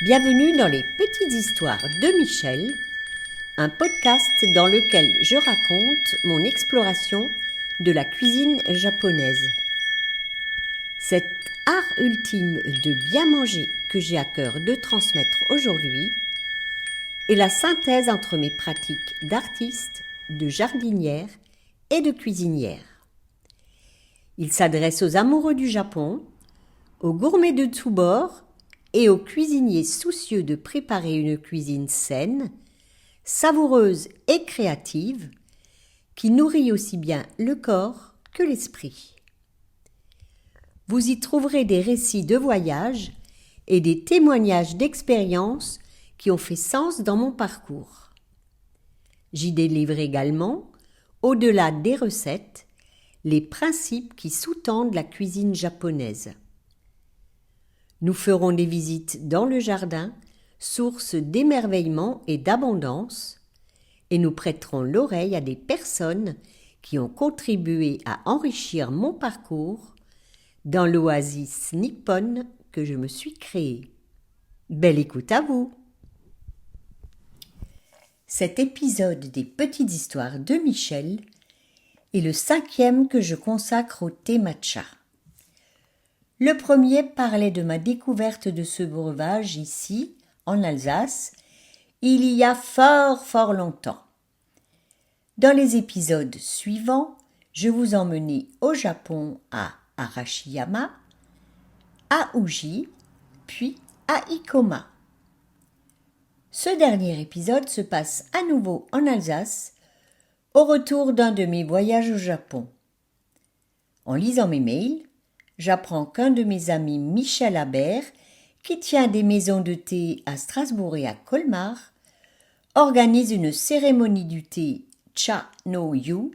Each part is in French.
Bienvenue dans les petites histoires de Michel, un podcast dans lequel je raconte mon exploration de la cuisine japonaise. Cet art ultime de bien manger que j'ai à cœur de transmettre aujourd'hui est la synthèse entre mes pratiques d'artiste, de jardinière et de cuisinière. Il s'adresse aux amoureux du Japon, aux gourmets de tous bords et aux cuisiniers soucieux de préparer une cuisine saine, savoureuse et créative, qui nourrit aussi bien le corps que l'esprit. Vous y trouverez des récits de voyage et des témoignages d'expériences qui ont fait sens dans mon parcours. J'y délivre également, au-delà des recettes, les principes qui sous-tendent la cuisine japonaise. Nous ferons des visites dans le jardin, source d'émerveillement et d'abondance, et nous prêterons l'oreille à des personnes qui ont contribué à enrichir mon parcours dans l'oasis nippone que je me suis créée. Belle écoute à vous! Cet épisode des Petites Histoires de Michel est le 5e que je consacre au thé matcha. Le premier parlait de ma découverte de ce breuvage ici, en Alsace, il y a fort longtemps. Dans les épisodes suivants, je vous emmenais au Japon à Arashiyama, à Uji, puis à Ikoma. Ce dernier épisode se passe à nouveau en Alsace, au retour d'un de mes voyages au Japon. En lisant mes mails, j'apprends qu'un de mes amis, Michel Habert, qui tient des maisons de thé à Strasbourg et à Colmar, organise une cérémonie du thé Cha no Yu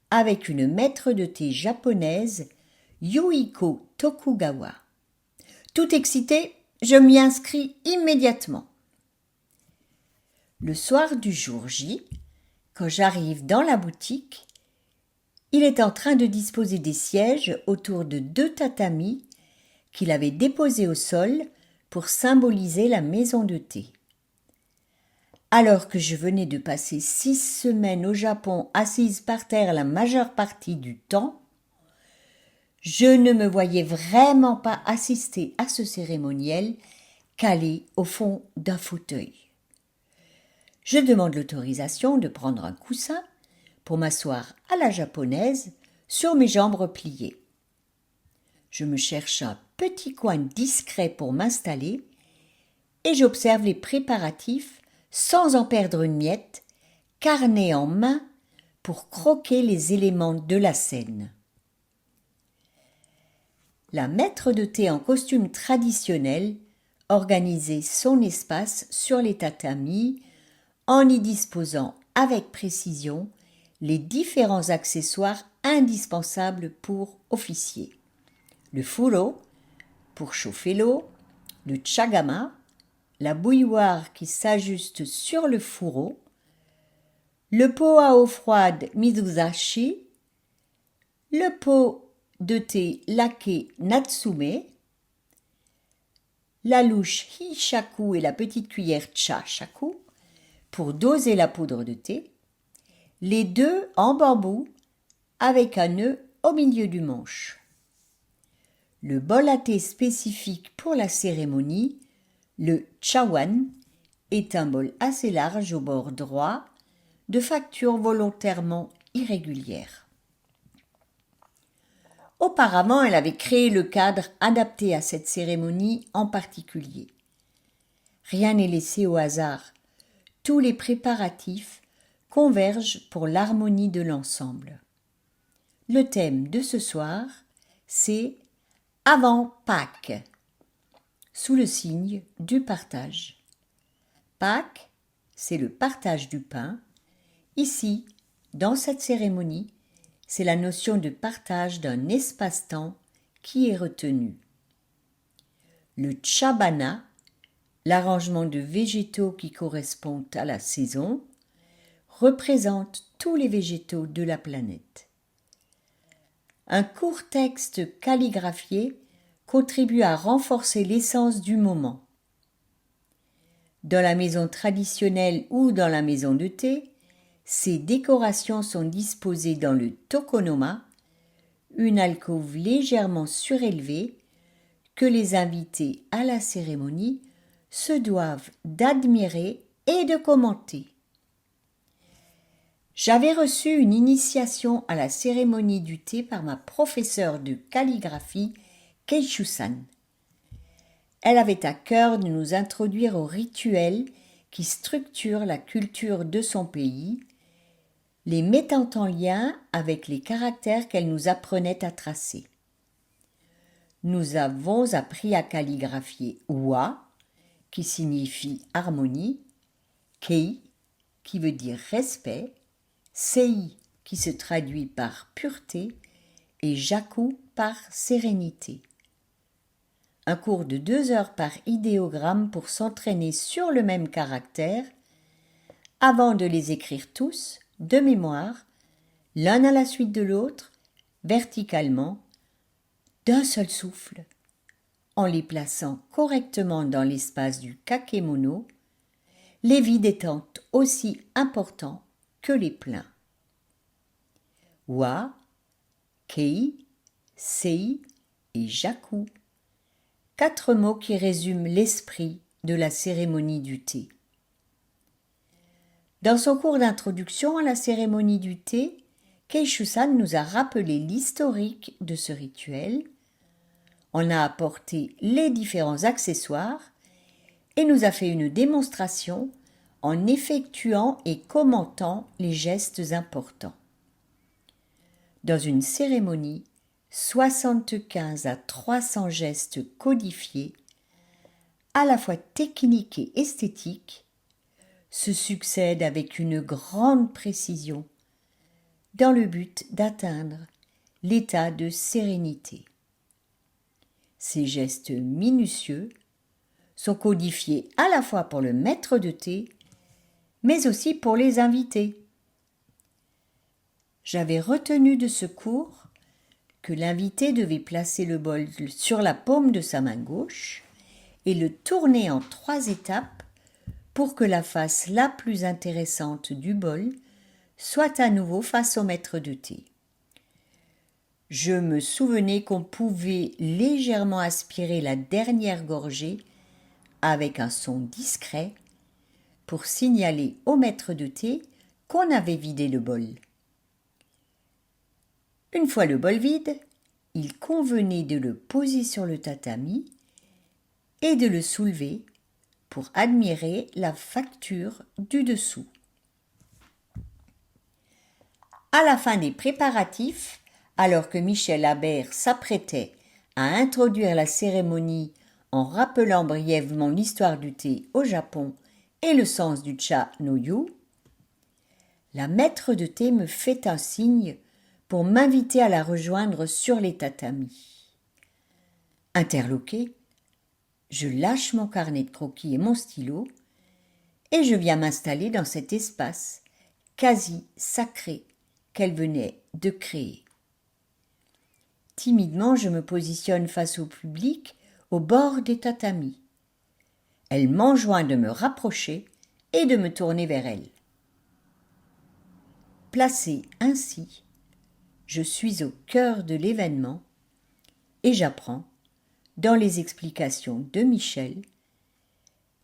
avec une maître de thé japonaise, Yuiko Tokugawa. Tout excité, je m'y inscris immédiatement. Le soir du jour J, quand j'arrive dans la boutique, il est en train de disposer des sièges autour de 2 tatamis qu'il avait déposés au sol pour symboliser la maison de thé. Alors que je venais de passer 6 semaines au Japon assise par terre la majeure partie du temps, je ne me voyais vraiment pas assister à ce cérémoniel calé au fond d'un fauteuil. Je demande l'autorisation de prendre un coussin pour m'asseoir à la japonaise sur mes jambes repliées. Je me cherche un petit coin discret pour m'installer et j'observe les préparatifs sans en perdre une miette, carnet en main pour croquer les éléments de la scène. La maître de thé en costume traditionnel organisait son espace sur les tatamis en y disposant avec précision les différents accessoires indispensables pour officier. Le furo pour chauffer l'eau, le chagama, la bouilloire qui s'ajuste sur le fourreau, le pot à eau froide mizuzashi, le pot de thé laqué natsume, la louche hishaku et la petite cuillère cha-shaku pour doser la poudre de thé, les 2 en bambou avec un nœud au milieu du manche. Le bol à thé spécifique pour la cérémonie, le chawan, est un bol assez large au bord droit, de facture volontairement irrégulière. Auparavant, elle avait créé le cadre adapté à cette cérémonie en particulier. Rien n'est laissé au hasard. Tous les préparatifs convergent pour l'harmonie de l'ensemble. Le thème de ce soir, c'est « Avant Pâques », sous le signe du partage. Pâques, c'est le partage du pain. Ici, dans cette cérémonie, c'est la notion de partage d'un espace-temps qui est retenue. Le chabana, l'arrangement de végétaux qui correspond à la saison, représente tous les végétaux de la planète. Un court texte calligraphié contribue à renforcer l'essence du moment. Dans la maison traditionnelle ou dans la maison de thé, ces décorations sont disposées dans le tokonoma, une alcôve légèrement surélevée que les invités à la cérémonie se doivent d'admirer et de commenter. J'avais reçu une initiation à la cérémonie du thé par ma professeure de calligraphie, Keishu-san. Elle avait à cœur de nous introduire aux rituels qui structurent la culture de son pays, les mettant en lien avec les caractères qu'elle nous apprenait à tracer. Nous avons appris à calligraphier wa, qui signifie harmonie, kei, qui veut dire respect, sei, qui se traduit par pureté, et jaku par sérénité. Un cours de 2 heures par idéogramme pour s'entraîner sur le même caractère, avant de les écrire tous, de mémoire, l'un à la suite de l'autre, verticalement, d'un seul souffle, en les plaçant correctement dans l'espace du kakemono, les vides étant aussi importants que les pleins. Wa, kei, sei et jaku, 4 mots qui résument l'esprit de la cérémonie du thé. Dans son cours d'introduction à la cérémonie du thé, Keishu-san nous a rappelé l'historique de ce rituel, on a apporté les différents accessoires et nous a fait une démonstration en effectuant et commentant les gestes importants. Dans une cérémonie, 75 à 300 gestes codifiés, à la fois techniques et esthétiques, se succèdent avec une grande précision dans le but d'atteindre l'état de sérénité. Ces gestes minutieux sont codifiés à la fois pour le maître de thé, mais aussi pour les invités. J'avais retenu de ce cours que l'invité devait placer le bol sur la paume de sa main gauche et le tourner en 3 étapes pour que la face la plus intéressante du bol soit à nouveau face au maître de thé. Je me souvenais qu'on pouvait légèrement aspirer la dernière gorgée avec un son discret pour signaler au maître de thé qu'on avait vidé le bol. Une fois le bol vide, il convenait de le poser sur le tatami et de le soulever pour admirer la facture du dessous. À la fin des préparatifs, alors que Michel Habert s'apprêtait à introduire la cérémonie en rappelant brièvement l'histoire du thé au Japon et le sens du cha no yu, la maître de thé me fait un signe pour m'inviter à la rejoindre sur les tatamis. Interloqué, je lâche mon carnet de croquis et mon stylo et je viens m'installer dans cet espace quasi sacré qu'elle venait de créer. Timidement, je me positionne face au public au bord des tatamis. Elle m'enjoint de me rapprocher et de me tourner vers elle. Placée ainsi, je suis au cœur de l'événement et j'apprends, dans les explications de Michel,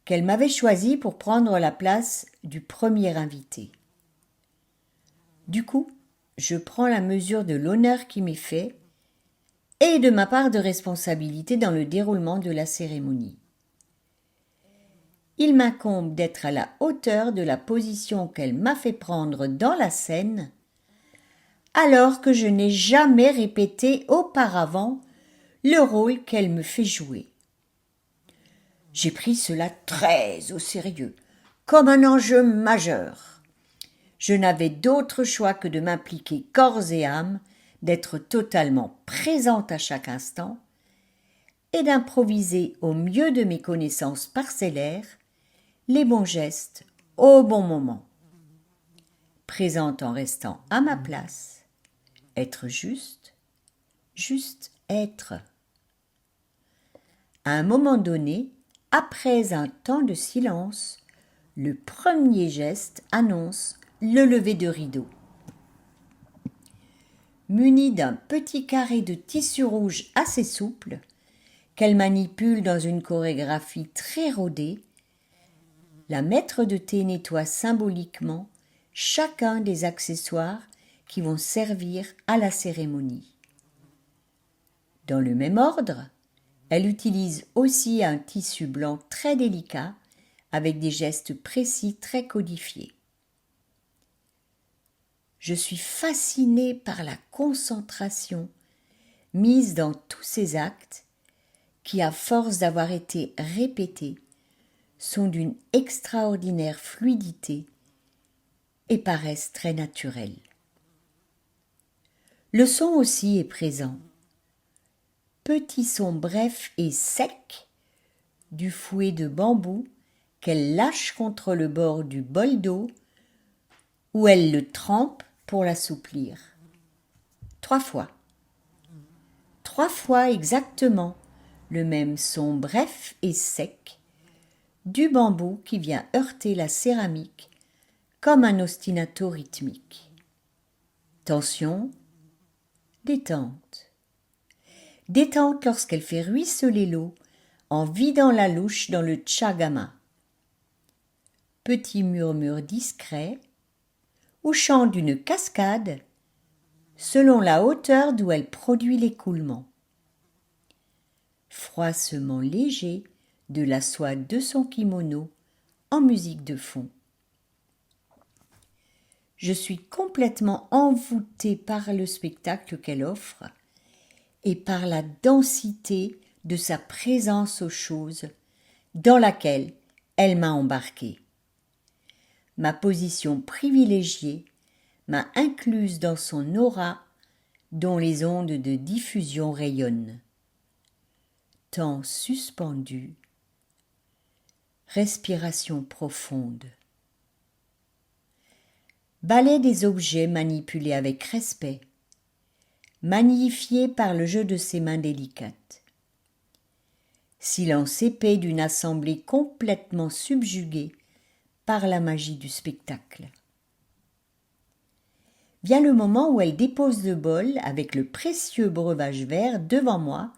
qu'elle m'avait choisi pour prendre la place du premier invité. Du coup, je prends la mesure de l'honneur qui m'est fait et de ma part de responsabilité dans le déroulement de la cérémonie. Il m'incombe d'être à la hauteur de la position qu'elle m'a fait prendre dans la scène, alors que je n'ai jamais répété auparavant le rôle qu'elle me fait jouer. J'ai pris cela très au sérieux, comme un enjeu majeur. Je n'avais d'autre choix que de m'impliquer corps et âme, d'être totalement présente à chaque instant et d'improviser au mieux de mes connaissances parcellaires les bons gestes au bon moment. Présente en restant à ma place, être juste être. À un moment donné, après un temps de silence, le premier geste annonce le lever de rideau. Munie d'un petit carré de tissu rouge assez souple, qu'elle manipule dans une chorégraphie très rodée, la maître de thé nettoie symboliquement chacun des accessoires qui vont servir à la cérémonie. Dans le même ordre, elle utilise aussi un tissu blanc très délicat avec des gestes précis très codifiés. Je suis fascinée par la concentration mise dans tous ces actes qui, à force d'avoir été répétés, sont d'une extraordinaire fluidité et paraissent très naturels. Le son aussi est présent. Petit son bref et sec du fouet de bambou qu'elle lâche contre le bord du bol d'eau où elle le trempe pour l'assouplir. 3 fois. 3 fois exactement le même son bref et sec du bambou qui vient heurter la céramique comme un ostinato rythmique. Tension, détente. Détente lorsqu'elle fait ruisseler l'eau en vidant la louche dans le chagama. Petit murmure discret ou chant d'une cascade selon la hauteur d'où elle produit l'écoulement. Froissement léger de la soie de son kimono en musique de fond. Je suis complètement envoûtée par le spectacle qu'elle offre et par la densité de sa présence aux choses dans laquelle elle m'a embarquée. Ma position privilégiée m'a incluse dans son aura dont les ondes de diffusion rayonnent. Temps suspendu, respiration profonde. Balai des objets manipulés avec respect, magnifiés par le jeu de ses mains délicates. Silence épais d'une assemblée complètement subjuguée par la magie du spectacle. Vient le moment où elle dépose le bol avec le précieux breuvage vert devant moi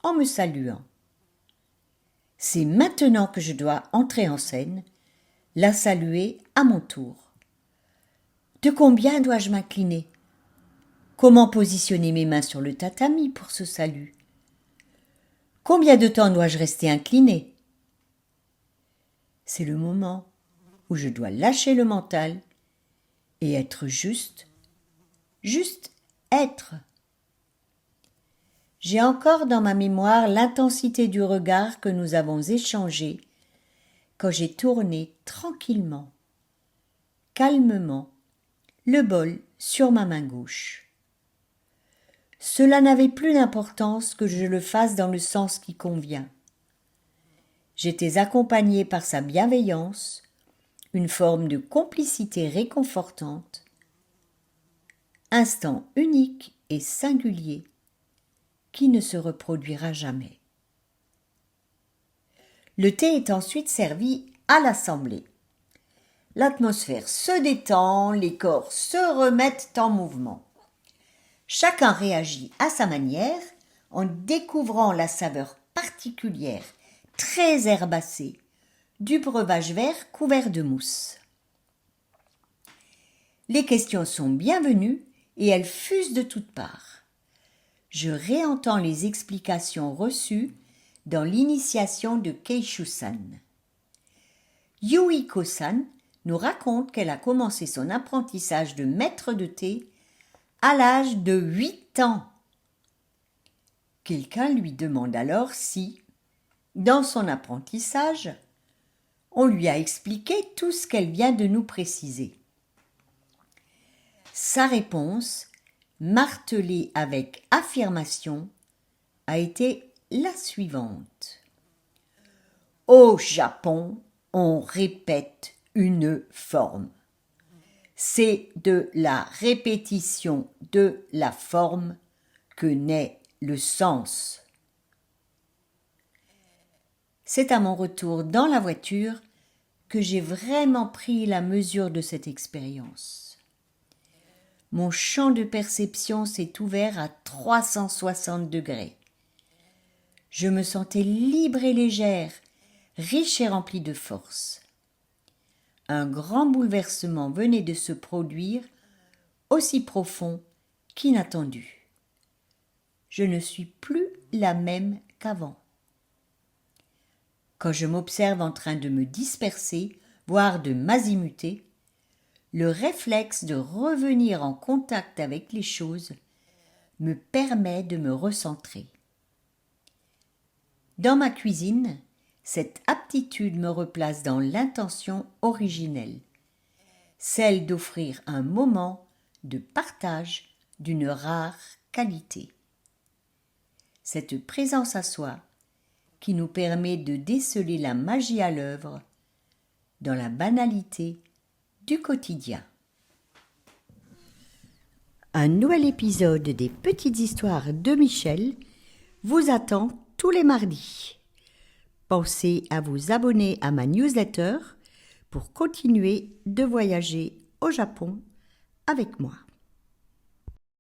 en me saluant. C'est maintenant que je dois entrer en scène, la saluer à mon tour. De combien dois-je m'incliner ? Comment positionner mes mains sur le tatami pour ce salut ? Combien de temps dois-je rester incliné ? C'est le moment où je dois lâcher le mental et être juste être. J'ai encore dans ma mémoire l'intensité du regard que nous avons échangé quand j'ai tourné tranquillement, calmement, le bol sur ma main gauche. Cela n'avait plus d'importance que je le fasse dans le sens qui convient. J'étais accompagnée par sa bienveillance, une forme de complicité réconfortante, instant unique et singulier qui ne se reproduira jamais. Le thé est ensuite servi à l'assemblée. L'atmosphère se détend, les corps se remettent en mouvement. Chacun réagit à sa manière en découvrant la saveur particulière, très herbacée, du breuvage vert couvert de mousse. Les questions sont bienvenues et elles fusent de toutes parts. Je réentends les explications reçues dans l'initiation de Keishu-san. Yuiko-san nous raconte qu'elle a commencé son apprentissage de maître de thé à l'âge de 8 ans. Quelqu'un lui demande alors si, dans son apprentissage, on lui a expliqué tout ce qu'elle vient de nous préciser. Sa réponse, martelée avec affirmation, a été la suivante. Au Japon, on répète une forme. C'est de la répétition de la forme que naît le sens. C'est à mon retour dans la voiture que j'ai vraiment pris la mesure de cette expérience. Mon champ de perception s'est ouvert à 360 degrés. Je me sentais libre et légère, riche et remplie de force. Un grand bouleversement venait de se produire, aussi profond qu'inattendu. Je ne suis plus la même qu'avant. Quand je m'observe en train de me disperser, voire de m'azimuter, le réflexe de revenir en contact avec les choses me permet de me recentrer. Dans ma cuisine, cette aptitude me replace dans l'intention originelle, celle d'offrir un moment de partage d'une rare qualité. Cette présence à soi qui nous permet de déceler la magie à l'œuvre dans la banalité du quotidien. Un nouvel épisode des Petites Histoires de Michel vous attend tous les mardis. Pensez à vous abonner à ma newsletter pour continuer de voyager au Japon avec moi.